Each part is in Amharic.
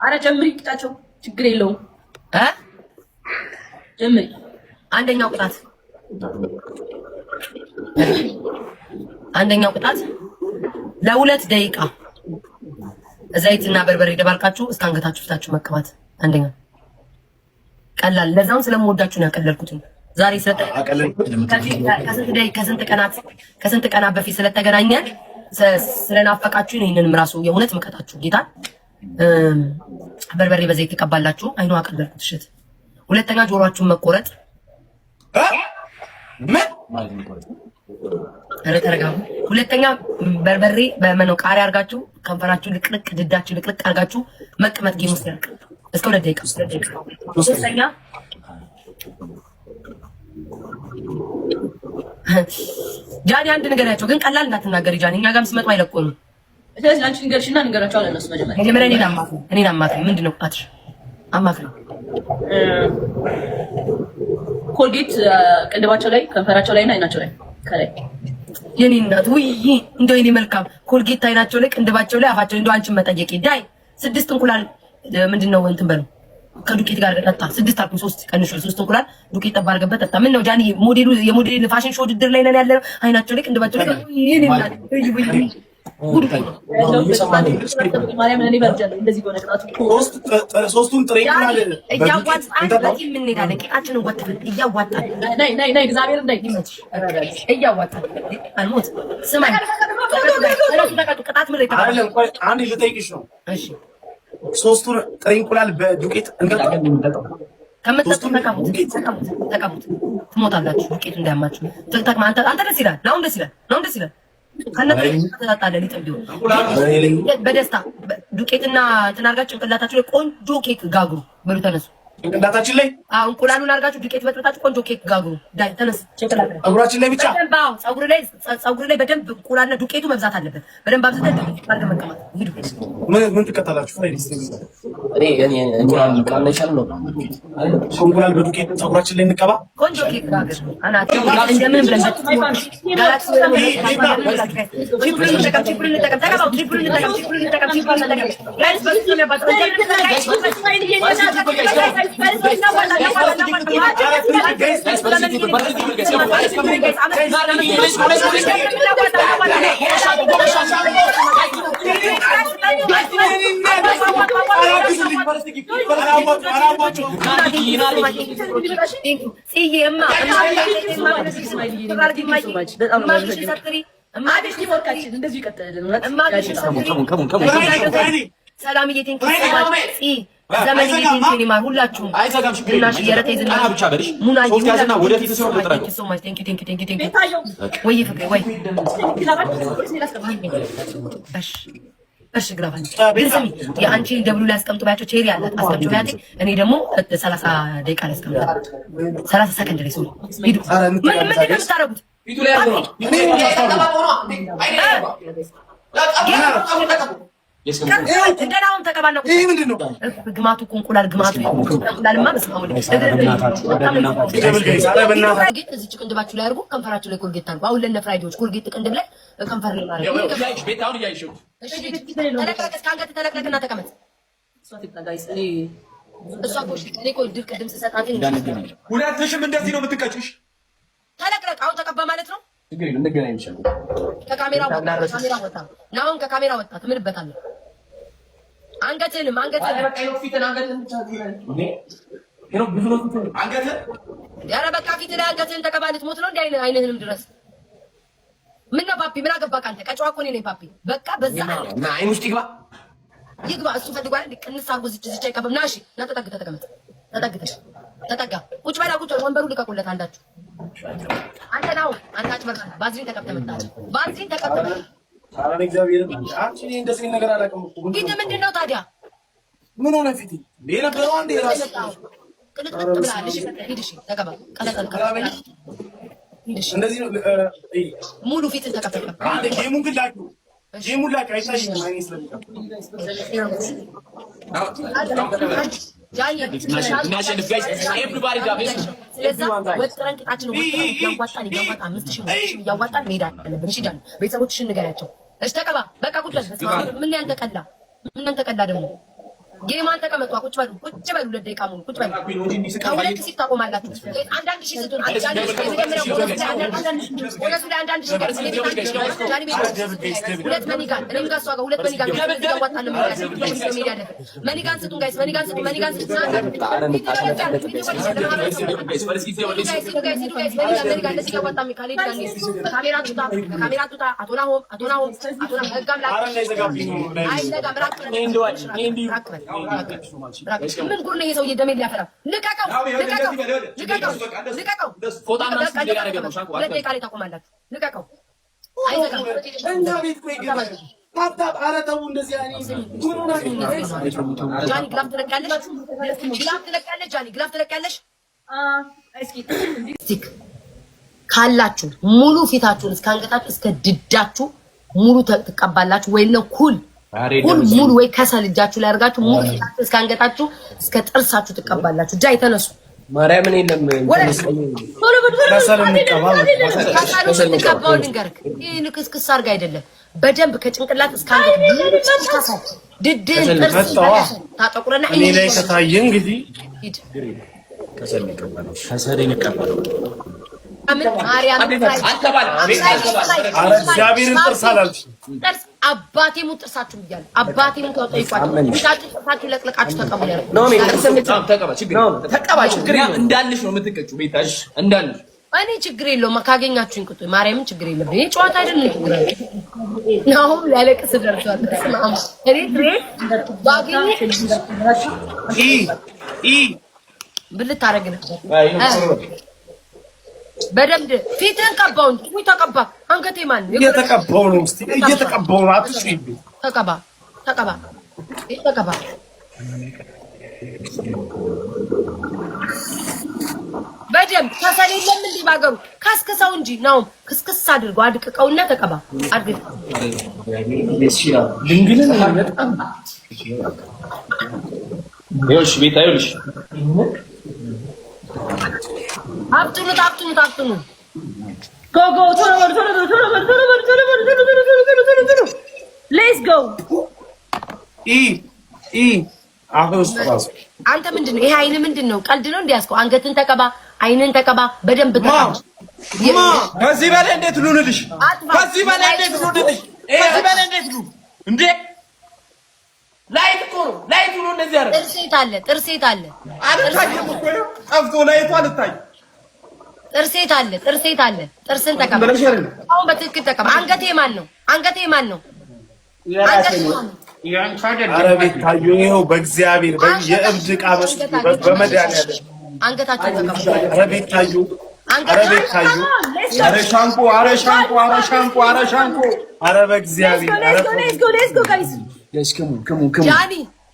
አረ ጀምሪ ቅጣቸው ችግር የለውም ጀምሪ አንደኛው ቅጣት ለሁለት ደቂቃ ዘይትና በርበሬ ደባልቃችሁ እስከ አንገታችሁ ፍታችሁ መቀባት አንደኛው ቀላል ለዛውን ስለምወዳችሁ ነው ያቀለልኩት ዛሬ ከስንት ቀናት በፊት ስለተገናኘን ስለናፈቃችሁ ይሄንንም ራሱ የእውነት መቀጣችሁ ጌታ በርበሬ በዘይት ተቀባላችሁ አይኑ አቀለልኩት እሺት ሁለተኛ ጆሮአችሁን መቆረጥ ተረጋጉ ሁለተኛ በርበሬ በመኖ ቃሪያ አርጋችሁ ከንፈራችሁ ልቅልቅ ድዳችሁ ልቅልቅ አርጋችሁ መቀመጥ ጌም ውስጥ ያልቅ እስከ 2 ደቂቃ ሶስተኛ ጃኒ አንድ ነገር ያቸው ግን ቀላል እንዳትናገሪ ጃኒ እኛ ጋርም ስመጡ አይለቁንም ስለዚህ አንቺ ንገርሽና ንገራቸው አለ እነሱ መጀመሪያ እኔን አማክሪ ምንድነው ቃትሽ አማክሪ ኮልጌት ቅንድባቸው ላይ ከንፈራቸው ላይ እና አይናቸው ላይ ከላይ የኔ እናት ውይ እንደው የኔ መልካም ኮልጌት አይናቸው ላይ ቅንድባቸው ላይ አፋቸው እንደው አንቺን መጠየቂ ዳይ 6 እንቁላል ምንድነው እንትን በለው ከዱቄት ጋር ጠጣ 6 አልኩ 3 ቀንሽ 3 እንቁላል ዱቄት ጠባ አድርገበት ጠጣ ምን ነው ጃኒ የሞዴል ፋሽን ሾው ውድድር ላይ ነን ያለነው አይናቸው ላይ ቅንድባቸው ላይ የኔ እናት ማርያም እኔ በርጃለሁ እንደዚህ ጎነ ቅጣቱ ሶስቱን ጥሬ ይላል እያዋጣን ለዚህ ምን እንሄዳለን ቂጣችንን ወጥተን እያዋጣን ናይ እግዚአብሔር እንዳይመች እያዋጣን አልሞት ስማኝ ቅጣት ምን ይታወቃል አይደለም ቆይ አንዴ ልጠይቅሽ ነው እሺ ሶስቱን ጥሬ እንቁላል በዱቄት እንገጣለን ከመጠጡ ተቀሙት ትሞታላችሁ ዱቄት እንዳያማችሁ ተጠቅማ አንተ ደስ ይላል ነው ደስ ይላል ከነተጣጣለ ሊጥብዩ በደስታ ዱቄትና ተናርጋችሁ ጭንቅላታችሁ ላይ ቆንጆ ኬክ ጋግሩ በሉ ተነሱ ጭንቅላታችን ላይ እንቁላሉን አርጋችሁ ዱቄት በጥብጣችሁ ቆንጆ ኬክ ጋግሩ ዳይ ተነስ ጭንቅላታችሁ እግራችን ላይ ብቻ ባው ጸጉር ላይ በደንብ እንቁላልና ዱቄቱ መብዛት አለበት በደንብ አብዝተን አርገ መቀመጥ ሂዱ ምን ትከታላችሁ እኔ እንቁላል ቃለሻል ነው እንቁላል በዱቄት ጸጉራችን ላይ እንቀባ ቆንጆ ኬክ ጋግር አናት እንደምን ብለን ጋላክሲ ሰላምዬ ቴንክ ዩ ሶ ማች ዘመን ቴንክ ዩ ሁላችሁም ግናሽ የረተ ይዝና ብቻ በልሽ ሙናይ ፎካስና ወደፊት ሰው ተጠራቀ ሶ ማች ቴንክ ዩ ወይ ፍቅሬ ወይ እሺ ግራባን ግንስሚ የአንቺ ደብሉ ላይ አስቀምጡ ባያቸው ቼሪ አላት አስቀምጡ ባያት እኔ ደግሞ 30 ደቂቃ ላይ አስቀምጣ 30 ሰከንድ ላይ ሶሪ ሂዱ ምን ታረጉት ፊቱ ላይ ያለው እኔ እንደናውን ተቀባለቁ ይሄ ምንድነው ግማቱ እንቁላል ግማቱ እንቁላልማ በስማው ኮልጌት እዚህ ቅንድባችሁ ላይ አድርጉ ከንፈራችሁ ላይ ኮልጌት አድርጉ አሁን ለነ ፍራይዶች ኮልጌት ቅንድብ ላይ ከንፈር ላይ ማለት ቤታውን እያይሽው እሺ ተለቀቀስ ካንገት ተለቀቀና ተቀመጥ እሷ ኮሽ እኔ ኮል ድርቅ ድምጽ ሰጣት ሁለትሽም እንደዚህ ነው የምትቀጭሽ ተለቀቀ አሁን ተቀባ ማለት ነው ችግር የለም እንደገናኝ ይችላል ከካሜራ ወጣ ናውን ከካሜራ ወጣ ትምልበታለህ አንገትንም በቃ ነው ፊትን አንገትን ብቻ ነው ብዙ ነው ፊትን አንገትን ያረ በቃ ፊት ላይ አንገትን ተቀባለት ሞት ነው እንዴ አይነህንም ድረስ ምን ነው ፓፒ ምን አገባ ካንተ ቀጫዋ እኮ ነኝ ፓፒ በቃ በዛ እና አይን ውስጥ ይግባ እሱ ፈልጓል ቅንስ አርጎ ዝጭ አይቀበም ናሺ እና ተጠግተ ተጠጋ ቁጭ በላ ቁጭ ወንበሩ ልቀቁለት አንዳችሁ አንተ ነው አንታች በቃ ባዝሪን ተቀበለ ሳራን እግዚአብሔር አንቺ እንደዚህ ነገር አላውቅም እኮ ግን ምንድነው ታዲያ ምን ሆነ ፊት የነበረው አንዴ ራስ ቅልጥ ብላለሽ ሄድሽ ተቀባ ቀለቀል ሄድሽ እንደዚህ ነው ሙሉ ፊት ተቀበለ አንዴ ጌሙን ላክ አይታሽም አይኔ ስለሚቀር ጃኒ ናሽን ጋይስ ኤቭሪባዲ ጋይስ ስለዚህ ወጥረን ቂጣችን ያዋጣን 5000 ያዋጣን ሜዳ አለብን እሺ ጃኒ ቤተሰቦችሽን ንገሪያቸው እሺ ተቀባ በቃ ቁጭ ምን ያንተቀላ ደግሞ ጌማን ተቀመጡ። ቁጭ በሉ ለደቂቃ ሙሉ ቁጭ በሉ። ከሁለት ሺህ ታቆማላችሁ። አንዳንድ ሺህ ስጡን። አንዳንድ ሺህ የመጀመሪያው አንዳንድ ሺህ ሁለት መኒጋን እኔም ጋር እሷ ጋር ሁለት መኒጋን ያዋጣል። መኒጋን ስጡን ጋይስ፣ መኒጋን ስጡን። ካሜራ ቱታ አቶና ምን ጉድ ነው የሰውዬ ደሜ ሊያፈራ። ልቀቀው። ሁለት ደቂቃ ላይ ታቆማላችሁ። ልቀቀው። ጃኒ ግላፍ ትለቃለሽ። ካላችሁ ሙሉ ፊታችሁን እስከ አንገታችሁ እስከ ድዳችሁ ሙሉ ትቀባላችሁ ወይ ለኩል ሙሉ ወይ ከሰል እጃችሁ ላይ አድርጋችሁ ሙሉ ፊታችሁ እስከ አንገታችሁ እስከ ጥርሳችሁ ትቀባላችሁ። እጃ አይተነሱ ማርያምን የለም ከሰል ንገርክ። ይህ ንክስክስ አድርጋ አይደለም በደንብ ከጭንቅላት እስከ አንገት ድድን ጥርስ ታጠቁረና እኔ ላይ ከታየ እንግዲህ ሂድ ከሰል ይቀበላል። እግዚአብሔርን ጥርስ አላልሽም። ጥርስ አባቴ ሙት ጥርሳችሁ ብያለሁ። አባቴ ሙት ተጠይቋችሁ ፊታችሁ ጥርሳችሁ ለቅለቃችሁ ተቀበሉ። እንዳልሽ ነው የምትቀጩ ቤታሽ እንዳልሽ። እኔ ችግር የለውም ካገኛችሁኝ ቁጡ ማርያምን ችግር የለብኝ። ይሄ ጨዋታ አይደለም። ችግር ነው ያለቅስ ደርሷል። እኔ ትሬት ባገኘ ብልት ታረግ ነበር። በደምብ ፊትህን ቀባው እንጂ ወይ ተቀባ። አንገቴ ማን ነው እየተቀባው ነው? እስቲ እየተቀባው ነው። አትሽይ ተቀባ በደምብ ከሰል የለም እንዴ ባገሩ ከስከሰው እንጂ ነው። ክስክስ አድርገው አድቅቀውና ተቀባ አድርግ። ድንግልን በጣም ይኸውልሽ ቤታ ይኸውልሽ አብቱኑት ጎ ቶሎ ሌትስ ጎ አንተ ምንድን ነው ይሄ? አይን ምንድን ነው? ቀልድ ነው እንዲያስከው። አንገትን ተቀባ፣ አይንን ተቀባ፣ በደንብ ተቀባ። ከዚህ በላይ እንዴት ልሁንልሽ? ከዚህ በላይ እንዴት ልሁንልሽ? ከዚህ በላይ እንዴት ልሁን እንዴ? ላይት እኮ ነው ላይቱ ነው እንደዚህ አይደል? ጥርሴት አለ አልታየም እኮ ጠፍቶ ላይቱ አልታየም። ጥርሴት አለ። ጥርስን ተቀባ። አሁን በትክክል ተቀባ። አንገቴ ማን ነው? ኧረ ቤታዮ ይኸው በእግዚአብሔር የእብድ ዕቃ መስሎኝ በመድኃኒዓለም አንገታችሁን ተቀባ። ኧረ ቤታዮ ኧረ ሻንቆ ኧረ በእግዚአብሔር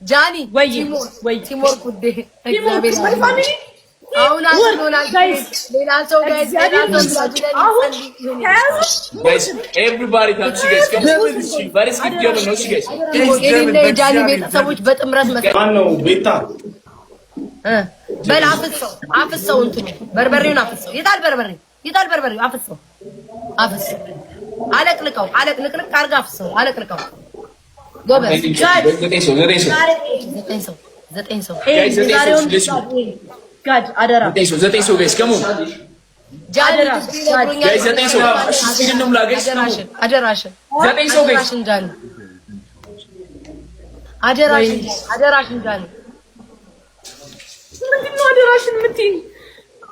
ጃኒ ወይ ቲሞር ኩዴ እግዚአብሔር አሁን አስኖና ሌላ ሰው ጋይስ ኤቭሪባዲ ታክሲ ጋይስ ቫሪስ ጊዲዮ ነው እሺ ጋይስ ጃኒ ቤተሰቦች በጥምረት ማነው ቤታ በል አፍሰው እንትን በርበሬውን አፍሰው የታል በርበሬው አፍሰው አለቅልቀው አርጋ አፍሰው አለቅልቀው ጎበዝ ዘጠኝ ሰው ጋድ አደራ ዘጠኝ ሰው ጋይስ ከሙ ጋይስ ዘጠኝ ሰው ሲግንም ላ ጋይስ አደራሽን ዘጠኝ ሰው ጋይስ አደራሽን ጃኒ ምንድን ነው አደራሽን የምትይኝ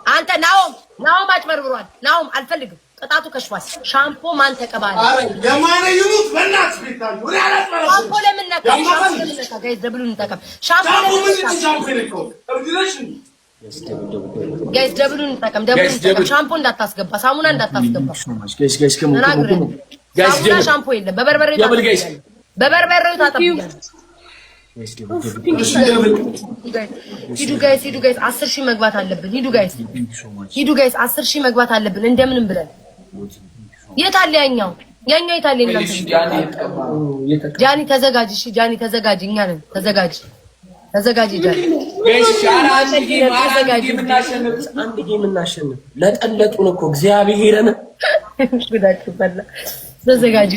አንተ? ናኦም አጭበርብሯል። ናኦም አልፈልግም። ቅጣቱ ከሽፏል። ሻምፖ ማን ተቀባለ? ለማን ይሉት በእናትህ ቤታዮ ወደ አላጥበረ ሻምፖ ለምን ነካ? ጋይስ ደብሉን እንጠቀም። ሻምፖ ጋይስ ደብሉን እንጠቀም። ሻምፖ እንዳታስገባ፣ ሳሙና እንዳታስገባ። ሳሙና ሻምፖ የለም። በበርበሬው ታጠብያለህ። ሂዱ ጋይስ 10,000 መግባት አለብን። ሂዱ ጋይስ 10,000 መግባት አለብን። እንደምንም ብለን የት አለ ያኛው የት አለ? ጃኒ ተዘጋጅ። እሺ ጃኒ ተዘጋጅ። እኛ ነን ተዘጋጅ ጃኒ አንድ ጌም እናሸንፍ። ለጠለጡን እኮ እግዚአብሔርን ጉዳችሁ በላ። ተዘጋጅ።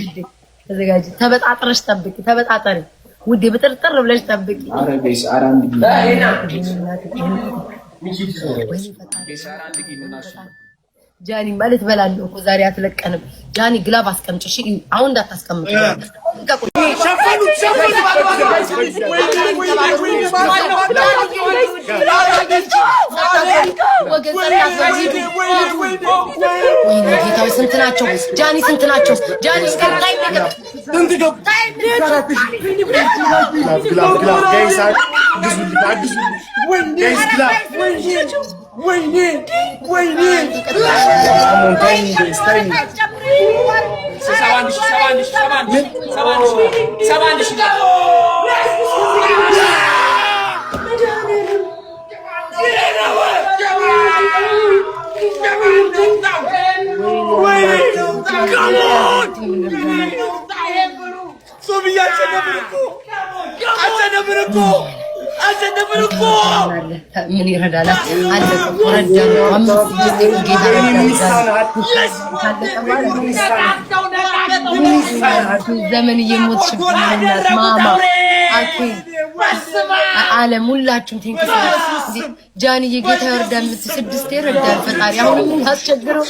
ተበጣጥረሽ ጠብቂ። ተበጣጠሪ ውዴ በጥርጥር ብለሽ ጠብቂ። ኧረ ቤስ ኧረ አንድ ጃኒ ማለት በላለሁ እኮ ዛሬ አትለቀንም። ጃኒ ግላብ አስቀምጪ እሺ። አሁን እንዳታስቀምጪ ጌታዊ ስንት ናቸው? ጃኒ ስንት ናቸው? ጃኒ ምን ይረዳል? ዘመን እየሞትሽብኛል ማማ አለም ሁላችሁም ቴንክስ። ጃንዬ ጌታ ይርዳል። 6 ይረዳል ፈጣሪ። አሁንም አስቸግረው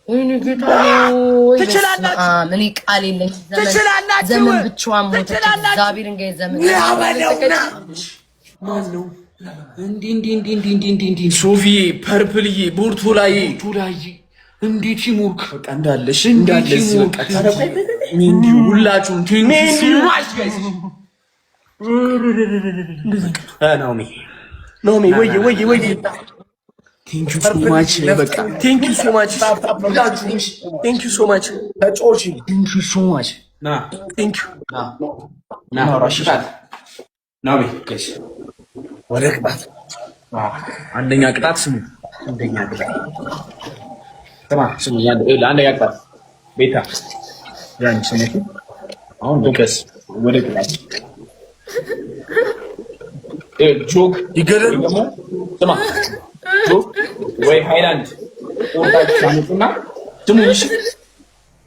ወይኔ ጌታ ወይ እኔ ቃል የለኝም። ዘመን ብቻዋን ሞተች። እግዚአብሔር እንገይ ዘመን ማነው እንዲ ሶፊ ፐርፕልዬ ቦርቶላዬ ቱላዬ እንዴት ይሞርክ በቃ እንዳለሽ በቃ እንዲ ሁላችሁም ቴንክስ ናኦሚ ወይ Thank you so much. በቃ thank you so much. Thank you so much. ተጮች thank you so much. ና thank you. ና ራሽታት ና በቃሽ ወደ ቅጣት አንደኛ ቅጣት ስሙ። አንደኛ ቅጣት ስሙ አንደኛ ቅጣት ቤታ ያን ስሙ። አሁን በቀስ ወደ ቅጣት ጆክ ይገረም ደግሞ ስማ ወይ ሃይላንድ ወጣች አመጡና ስሙሽ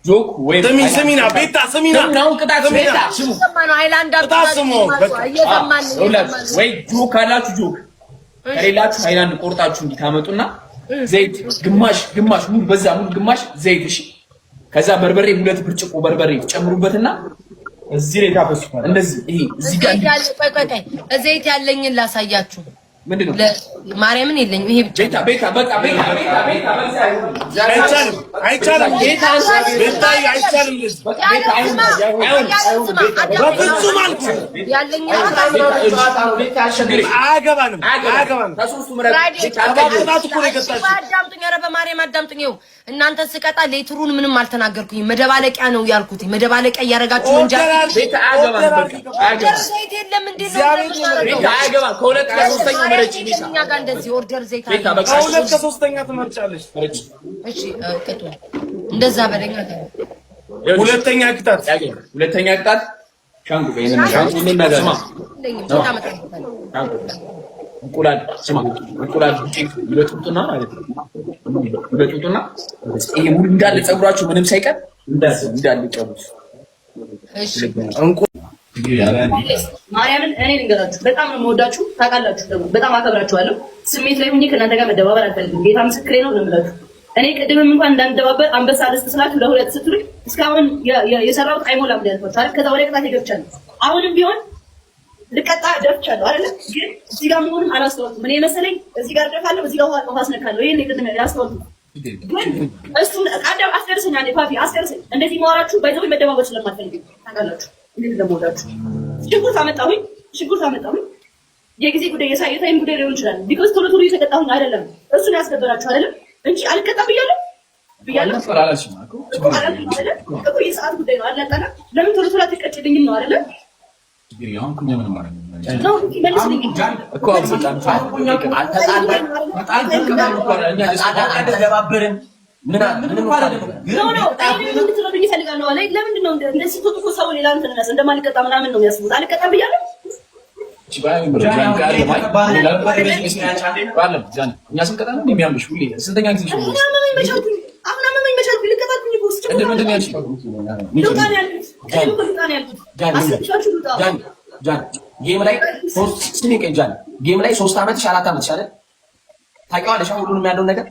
ጆክ ወይ ሰሚና ቤታ ሰሚና ነው ቅጣት ቤታ ስሙ ሰማኑ ሃይላንድ አጣጣሙ እየሰማን ወይ ጆክ አላችሁ ጆክ ከሌላችሁ ሃይላንድ ቆርጣችሁ እንዲታመጡና ዘይት ግማሽ ሙሉ በዛ ሙሉ ግማሽ ዘይት እሺ። ከዛ በርበሬ 2 ብርጭቆ በርበሬ ጨምሩበትና እዚህ ላይ ታፈሱታል። እንደዚህ ይሄ እዚህ ጋር ቆይ ዘይት ያለኝን ላሳያችሁ። ምንድነው ማርያምን የለኝም። ይሄ ብቻ ቤታ በቃ ቤታ አይቻልም ቤታ አይቻልም በፍጹም አልኩ ያለኝ አያገባንም ታሱሱ ምራ አዳምጡኝ። ኧረ በማርያም አዳምጡኝ። ይኸው እናንተ ስቀጣ ሌትሩን ምንም አልተናገርኩኝ። መደባለቂያ ነው ያልኩት። መደባለቂያ እያረጋችሁ ነው እንጂ ቤታ አያገባንም። በቃ ዘይት የለም እንዴ ነው ቤታ አያገባም። ከሁለት ከሶስተኛ መረጭ ቤታ እኛ ጋር እንደዚህ ኦርደር ዘይት አለ። ቤታ በቃ ከሁለት ከሶስተኛ ትመርጫለሽ። እሺ ቅጡ እንደዛ በለኛ። ሁለተኛ ቅጣት ሻንጉ ሻንጉ ምን ነገር ነው? እንቁላል ስማ እንቁላል ይለጡጡና ማለት ነው። ይለጡጡና ይሄ ሙሉ እንዳለ ፀጉራችሁ ምንም ሳይቀር እንዳለ ጨርሱ። እሺ ማርያምን እኔ ልንገራችሁ፣ በጣም ነው የምወዳችሁ ታውቃላችሁ። ደግሞ በጣም አከብራችኋለሁ። ስሜት ላይ ሆኜ ከእናንተ ጋር መደባበር አልፈልግም። ጌታ ምስክሬ ነው ልምላችሁ። እኔ ቅድምም እንኳን እንዳንደባበር አንበሳ ደስት ስላችሁ ለሁለት ስትሉኝ እስካሁን የሰራሁት አይሞላም ያልኳችሁ አይደል? ከዛ ወደ ቅጣት ገብቻለሁ። አሁንም ቢሆን ልቀጣ ደፍቻለሁ አይደል? ግን እዚህ ጋር መሆኑን አላስተዋልኩም። እኔ መሰለኝ እዚህ ጋር ደፋለሁ፣ እዚህ ጋር ውሃ አስነካለሁ። ይሄን ቅድም ያስተዋልኩት ግን እሱን አዳም አስደርሰኝ፣ አንዴ ፓፒ አስደርሰኝ። እንደዚህ ማወራችሁ ባይዘው መደባበር ስለማትፈልግ ታውቃላችሁ። እንዴት እንደምወዳችሁ ሽጉርት አመጣሁኝ። የጊዜ ጉዳይ የታይም ጉዳይ ሊሆን ይችላል። ቢኮዝ ቶሎ እየተቀጣሁኝ አይደለም። እሱን ያስከበራችሁ አይደለም እንጂ አልቀጣም ብያለሁ። የሰዓት ጉዳይ ነው አለጠና ለምን ቶሎ አትቀጭልኝም ነው አይደለም? እንደማልቀጣ ምናምን ነው የሚያስቡት። አልቀጣም ብያለሁ። ምንድን ነው ያልሽው? ጃን ጌም ላይ 3 ዓመትሽ 4 ዓመትሽ አይደል? ታውቂዋለሽ ሁሉንም ያለውን ነገር።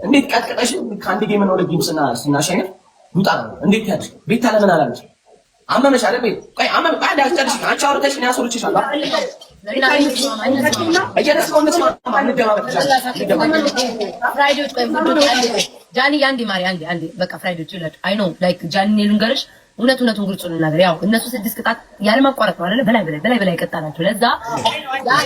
እንዴት ቀጥቅጠሽ ከአንድ ጌም ነው ወደ ጌም ስናሸንፍ ዱጣ ነው እንዴት ያልሽ? ቤታ ለምን አላለች? አመመሽ አይደል? ቤት ቆይ አመመ ባንድ አስጨርሽ። አንቺ አውርተሽ ነው ያስወርችሻል። ጃኒ አንዴ ማሪ አንዴ በቃ ፍራይዴዎች ይላል። አይ ኖ ላይክ ጃኒ ልንገርሽ እውነቱን ግልጹ ልናገር። ያው እነሱ 6 ቅጣት ያለ ማቋረጥ ነው አይደል? በላይ ቀጣናቸው። ለዛ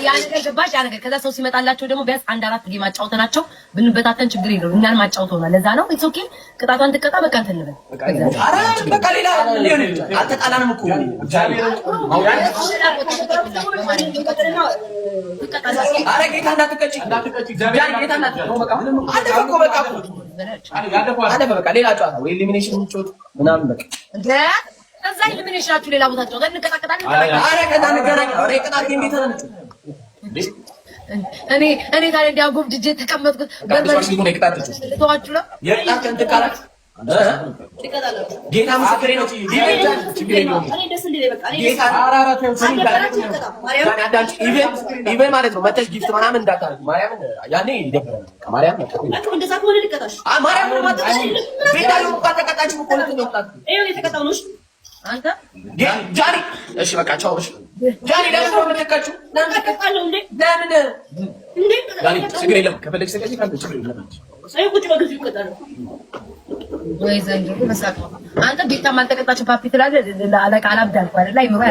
ያ ነገር ገባሽ? ያ ነገር ከዛ ሰው ሲመጣላቸው ደግሞ ቢያንስ 1-4 ጌም አጫውተናቸው ብንበታተን ችግር የለውም። እኛንም አጫውተውናል። ለዛ ነው ኢትስ ኦኬ። ቅጣቷን ትቀጣ በቃ እንትን እንበል። አረ በቃ ሌላ ሊሆን አልተጣላንም እኮ አረ ጌታ እንዳትቀጪ ጃኒ ጌታ እንዳትቀጪ በቃ አለፈ እኮ በቃ አለፈ በቃ ሌላ ጨዋታ ወይ ኤሊሚኔሽን እንጫወት ምናምን በቃ እንደ ከዛ ኤሊሚኔሽናችሁ ሌላ ቦታ ጨዋታ እንቀጣቀጣለን። አረ ከዛ እንገናኝ። አረ ቅጣት እንዴት ተነጭ እኔ ታዲያ እንዲያው ጎብጅጄ ተቀመጥኩት በርበርሽ ነው የቅጣት ተዋችሁ ነው የቅጣት እንተካላት ጌታ ምስክሬ ነው። ኢቨን ማለት ነው መተሽ ጊፍት ምናምን እንዳታረጊ ማርያምን ያኔ ይደብራል። ማርያም አንተ ጃኒ እሺ በቃ ቻው። እሺ ጃኒ ለምን ነው የምትቀጩ? ለምን ጃኒ ችግር የለም ከፈለግሽ ተቀጪ ካንተ ችግር የለም። ወይ ዘንድሮ በሳቅ አንተ ቤታ ማልተቀጣችው ፓፒ ትላለህ። ለአለቃ አላብዳልኩ አይደል? ላይ ምራ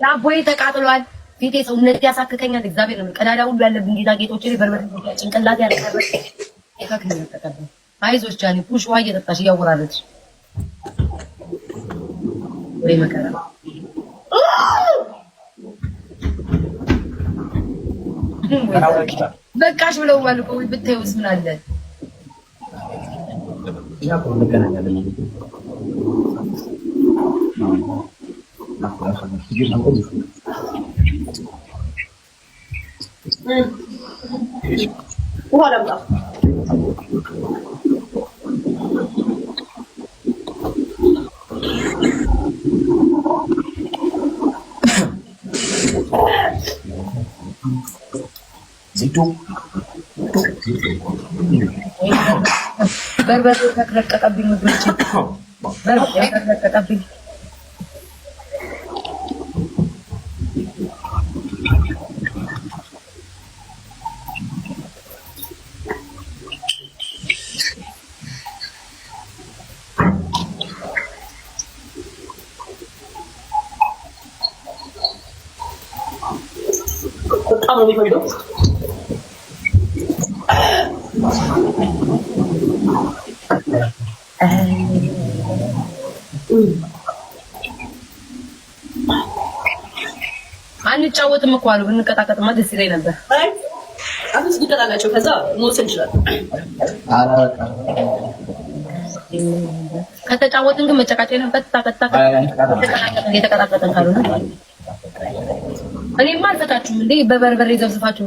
ያቦይ ተቃጥሏል። ፊቴ ሰውነት ያሳክከኛል። እግዚአብሔር ነው ቀዳዳ ሁሉ ያለብኝ ጌጣጌጦች ላይ በርበሬ ጭንቅላት ያለቀረ የካክለ ተቀበል። አይዞሽ ጃኒ ፑሽ ውሃ እየጠጣሽ እያወራረች ወይ መከራ በቃሽ ብለው ባልቆ ብታዩስ ምን አለ ያ ቆም ገናኛለን በርበሬ ተከረቀቀብኝ ምግቦች በርበሬ ተከረቀቀብኝ። በጣም ነው የሚፈይደው። አንጫወትም እኮ አሉ። ብንቀጣቀጥማ ደስ ይለኝ ነበር። አይ አሁንስ ቢቀጣላቸው ከዛ መወሰን እንችላለን። ከተጫወትን ግን መጨቃጨቅ ነበር። ተቀጣቀጠን ካልሆነ እኔማ አልፈታችሁም እንዴ በበርበሬ ዘብዝፋችሁ